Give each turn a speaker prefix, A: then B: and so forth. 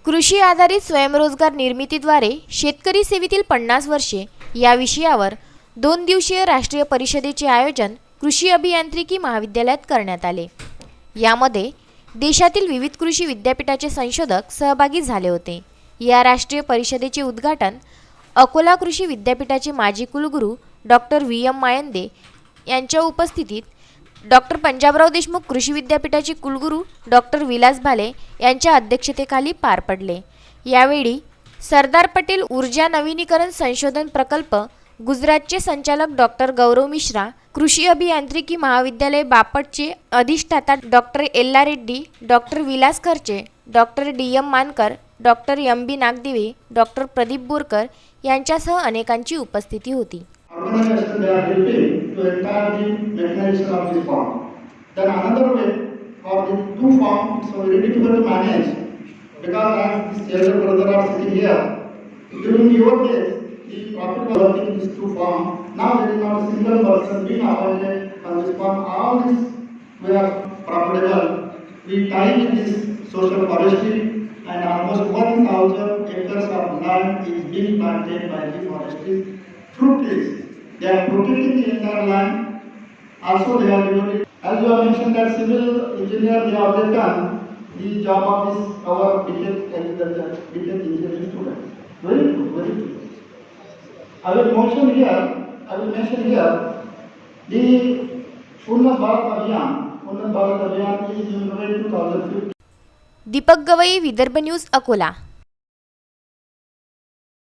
A: कृषी आधारित स्वयंरोजगार निर्मितीद्वारे शेतकरी सेवेतील 50 वर्षे या विषयावर 2 दिवसीय राष्ट्रीय परिषदेचे आयोजन कृषी अभियांत्रिकी महाविद्यालयात करण्यात आले। यामध्ये देशातील विविध कृषी विद्यापीठाचे संशोधक सहभागी झाले होते। या राष्ट्रीय परिषदेचे उद्घाटन अकोला कृषी विद्यापीठाचे माजी कुलगुरू डॉक्टर VM मायंदे यांच्या उपस्थितीत डॉक्टर पंजाबराव देशमुख कृषी विद्यापीठाचे कुलगुरू डॉक्टर विलास भाले यांच्या अध्यक्षतेखाली पार पडले। यावेळी सरदार पटेल ऊर्जा नवीनीकरण संशोधन प्रकल्प गुजरातचे संचालक डॉक्टर गौरव मिश्रा, कृषी अभियांत्रिकी महाविद्यालय बापटचे अधिष्ठाता doctor Ella Reddy, doctor Vilas Kharche, doctor DM Mankar, doctor MB Nagdive, doctor Pradeep Borkar यांच्यासह अनेकांची उपस्थिती होती।
B: Organization they are helping to entire the mechanization of this farm. Then another way for the two farm it's very difficult to manage because as these elder brother are sitting here during your days the profit was working these two farm. Now there is not a single person being appointed on this farm. All this we are profitable. We tie with this social forestry and almost 1,000 acres of land is being planted by the forestry fruit trees. They are protecting the entire land. Also, they are devoted. As you have mentioned, that civil engineer they have done the job of this our BTech agriculture, BTech engineering students. Very good, very good. I will mention here the Unnat Bharat Abhiyan. Unnat Bharat Abhiyan is implemented in 2015.
A: Deepak Gavai, Vidarbha news, Akola.